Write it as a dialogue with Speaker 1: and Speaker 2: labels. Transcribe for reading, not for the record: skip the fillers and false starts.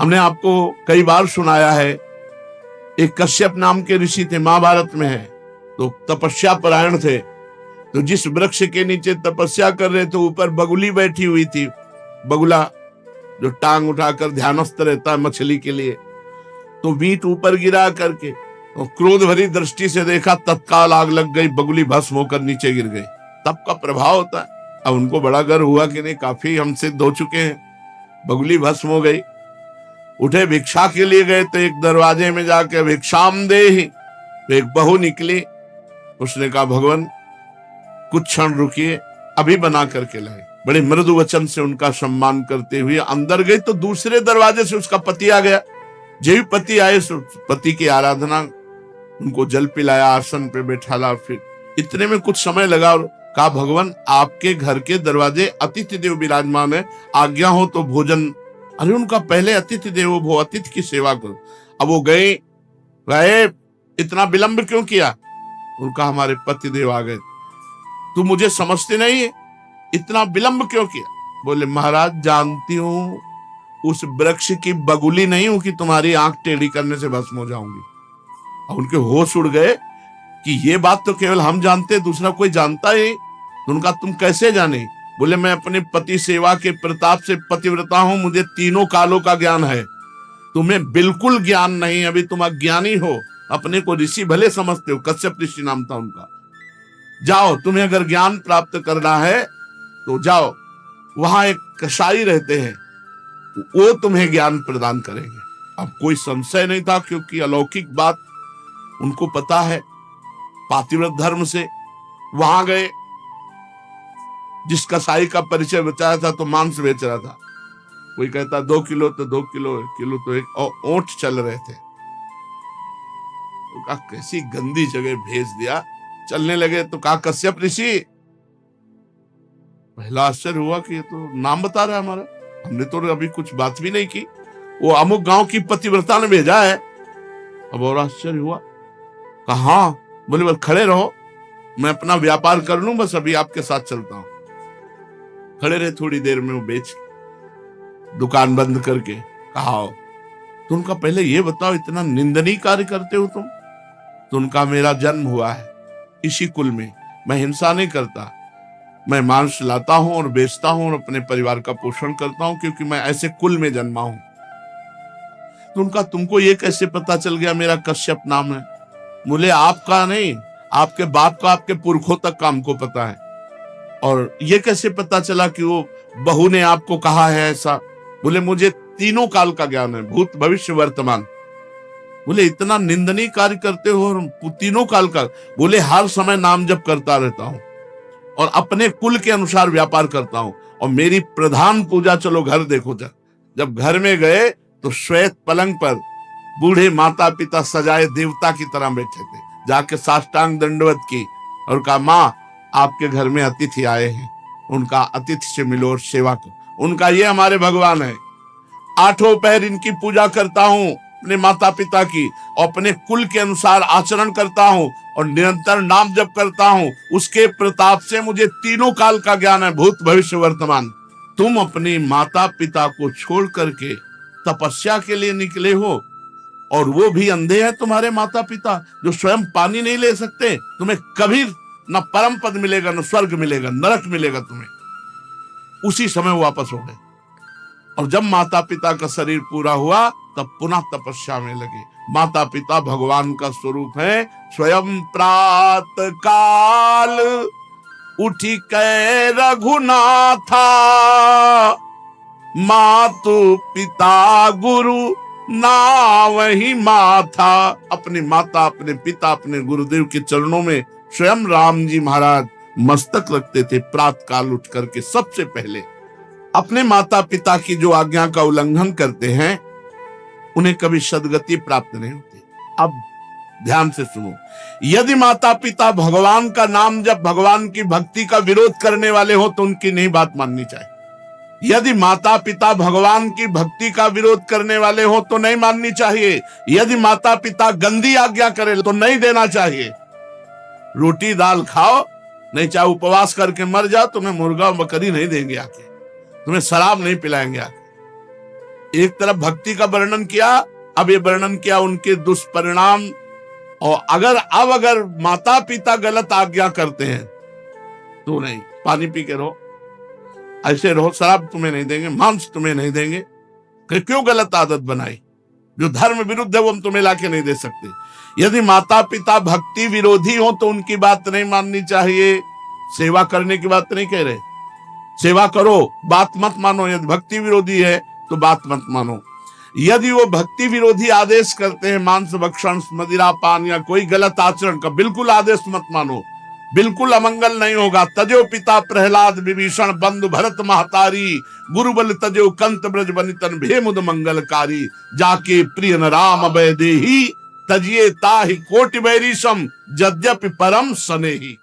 Speaker 1: हमने आपको कई बार सुनाया है, एक कश्यप नाम के ऋषि थे, महाभारत में है। तो तपस्या परायण थे। तो जिस वृक्ष के नीचे तपस्या कर रहे थे, ऊपर बगुली बैठी हुई थी। बगुला जो टांग उठाकर ध्यानस्थ रहता है मछली के लिए। तो मीट ऊपर गिरा करके और क्रोध भरी दृष्टि से देखा, तत्काल आग लग गई, बगुली भस्म होकर नीचे गिर गई। तप का प्रभाव होता है। अब उनको बड़ा गर्व हुआ कि नहीं, काफी हम सिद्ध हो चुके हैं। बगुली भस्म हो गई। उठे भिक्षा के लिए गए तो एक दरवाजे में जाके भिक्षाम देहि, तो एक बहू निकली। उसने कहा, भगवान कुछ क्षण रुकिए, अभी बना करके लाए। बड़े मृदु वचन से उनका सम्मान करते हुए अंदर गई। तो दूसरे दरवाजे से उसका पति आ गया। जब पति आए, पति की आराधना, उनको जल पिलाया, आसन पे बैठाला। फिर इतने में कुछ समय लगा और कहा, भगवान आपके घर के दरवाजे अतिथि देव विराजमान है, आज्ञा हो तो भोजन। अरे उनका पहले अतिथि देवो भव, अतिथि की सेवा करो। अब वो गए, इतना विलंब क्यों किया? उनका हमारे पति देव आ गए, तू मुझे समझते नहीं है, इतना विलंब क्यों किया? बोले, महाराज जानती हूं उस वृक्ष की बगुली नहीं हूं कि तुम्हारी आंख टेढ़ी करने से भस्म हो जाऊंगी। और उनके होश उड़ गए कि ये बात तो केवल हम जानते, दूसरा कोई जानता ही। उनका तुम कैसे जाने? बोले, मैं अपने पति सेवा के प्रताप से पतिव्रता हूं, मुझे तीनों कालों का ज्ञान है, तुम्हें बिल्कुल ज्ञान नहीं। अभी तुम अज्ञानी हो, अपने को ऋषि भले समझते हो। कश्यप ऋषि नाम था उनका। जाओ, तुम्हें अगर ज्ञान प्राप्त करना है तो जाओ, वहां एक कसाई रहते हैं, वो तुम्हें ज्ञान प्रदान करेंगे। अब कोई संशय नहीं था, क्योंकि अलौकिक बात उनको पता है पातिव्रत धर्म से। वहां गए, जिस कसाई का परिचय बताया था तो मांस बेच रहा था। कोई कहता 2 किलो तो 2 किलो, 1 किलो तो 1, और ओंठ चल रहे थे। तो कहा, कैसी गंदी जगह भेज दिया। चलने लगे तो कहा, कश्यप ऋषि। पहला आश्चर्य हुआ कि ये तो नाम बता रहा है हमारा, हमने तो अभी कुछ बात भी नहीं की। वो अमुक गांव की पतिव्रता ने भेजा है। अब और आश्चर्य हुआ। कहा, हाँ। बोले, बस खड़े रहो, मैं अपना व्यापार कर लूं, बस अभी आपके साथ चलता हूं। खड़े रहे, थोड़ी देर में वो बेच दुकान बंद करके कहा, तो उनका पहले ये बताओ, इतना निंदनीय कार्य करते हो तुम? तो उनका, मेरा जन्म हुआ है इसी कुल में, मैं हिंसा नहीं करता, मैं मांस लाता हूं और बेचता हूं और अपने परिवार का पोषण करता हूं, क्योंकि मैं ऐसे कुल में जन्मा हूं। तो उनका, तुमको ये कैसे पता चल गया मेरा कश्यप नाम है? बोले, आपका नहीं, आपके बाप का, आपके पुरखों तक का हमको पता है। और ये कैसे पता चला कि वो बहू ने आपको कहा है ऐसा? बोले, मुझे तीनों काल का ज्ञान है, भूत भविष्य वर्तमान। बोले, इतना निंदनीय कार्य करते हो और तीनों काल का? बोले, हर समय नाम जप करता रहता हूं और अपने कुल के अनुसार व्यापार करता हूं, और मेरी प्रधान पूजा, चलो घर देखो। जब घर में गए तो श्वेत पलंग पर बूढ़े माता पिता सजाए देवता की तरह बैठे थे। जाके साष्टांग दंडवत की और कहा, माँ आपके घर में अतिथि आए हैं, उनका अतिथि से मिलो और सेवा करो। उनका, ये हमारे भगवान है, 8 पहर इनकी पूजा करता हूं, अपने माता पिता की, और अपने कुल के अनुसार आचरण करता हूं और निरंतर नाम जप करता हूं। उसके प्रताप से मुझे तीनों काल का ज्ञान है, भूत भविष्य वर्तमान। तुम अपने माता पिता को छोड़ करके तपस्या के लिए निकले हो, और वो भी अंधे हैं तुम्हारे माता पिता, जो स्वयं पानी नहीं ले सकते। तुम्हें कभी न परम पद मिलेगा, न स्वर्ग मिलेगा, नरक मिलेगा तुम्हें। उसी समय वो वापस हो गए। और जब माता पिता का शरीर पूरा हुआ, तब पुनः तपस्या में लगे। माता पिता भगवान का स्वरूप है। स्वयं प्रात काल उठी कै रघुनाथा, मातु पिता गुरु ना वही माथा। अपने माता, अपने पिता, अपने गुरुदेव के चरणों में स्वयं राम जी महाराज मस्तक रखते थे। प्रात काल उठ करके सबसे पहले अपने माता पिता की जो आज्ञा का उल्लंघन करते हैं, उन्हें कभी सदगति प्राप्त नहीं होती। अब ध्यान से सुनो, यदि माता पिता भगवान का नाम जब भगवान की भक्ति का विरोध करने वाले हो तो उनकी नहीं बात माननी चाहिए। यदि माता पिता भगवान की भक्ति का विरोध करने वाले हो तो नहीं माननी चाहिए। यदि माता पिता गंदी आज्ञा करे तो नहीं देना चाहिए। रोटी दाल खाओ, नहीं चाहे उपवास करके मर जाओ, तुम्हें मुर्गा बकरी नहीं देंगे आके, तुम्हें शराब नहीं पिलाएंगे आके। एक तरफ भक्ति का वर्णन किया, अब ये वर्णन किया उनके दुष्परिणाम। और अगर माता पिता गलत आज्ञा करते हैं तो नहीं, पानी पी के रहो, ऐसे रहो, शराब तुम्हें नहीं देंगे, मांस तुम्हें नहीं देंगे। क्यों गलत आदत बनाई? जो धर्म विरुद्ध है वो हम तुम्हें लाके नहीं दे सकते। यदि माता पिता भक्ति विरोधी हो तो उनकी बात नहीं माननी चाहिए। सेवा करने की बात नहीं कह रहे, सेवा करो, बात मत मानो। यदि भक्ति विरोधी है तो बात मत मानो। यदि वो भक्ति विरोधी आदेश करते हैं, मांस भक्षण, मदिरा पान या कोई गलत आचरण का, बिल्कुल आदेश मत मानो, बिल्कुल अमंगल नहीं होगा। तजो पिता प्रहलाद विभीषण, बंधु भरत महतारी, गुरु बल तजो कंत ब्रज बनितन, भेमुद मंगलकारी। जाके प्रिय न राम अभय देही, तजिए ताहि कोटि बैरिसम, यद्यपि परम सनेही।